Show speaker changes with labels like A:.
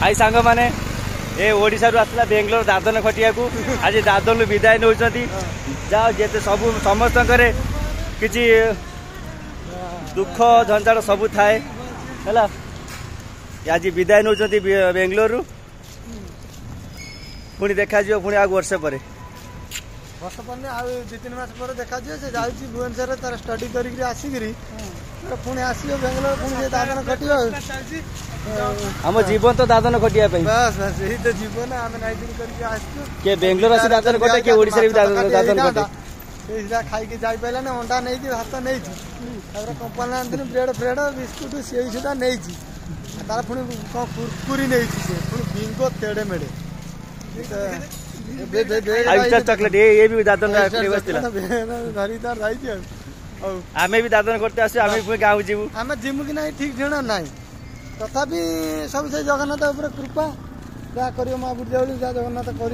A: high सांग माने ए ओडिशा रु आसला बेंगलोर दादन खटिया को आज दादन विदाय नौचती जाओ जेते सब समस्त किछि दुख झंझाट सब थाए है आज विदाय नौचती बेंगलोर रु पुणी देखा पुणी आ वर्ष पर
B: वर्ष पर आउ 2-3 मास पर देखा से जाऊँगी भुवनेश्वर तार स्टडी करी आसिकी पुणी आसो बेंगलोर पुणी दादन खटिया
A: आम जीवन तो दादन खटिया
B: बस बस यही तो जीवन आम 9 दिन करके आसु
A: के बेंगलोर आसी दादन खटे के ओडिसा भी दादन खटे
B: सीधा खाई जाई पाला ना अंडा नहीं भात नहीं कंपानी आनी ब्रेड फ्रेड बिस्कुट सी सुधा नहीं तार पुणी कुरकुरी नहीं बिंगो तेड़े मेड़े
A: चॉकलेट ये भी दादन आम भी दादन करते आस गाँव जीवु
B: आम जीमु कि ना ठीक जण ना तथापि सब से जगन्नाथ कृपा क्या कर माँ बुढ़ी जगन्नाथ कर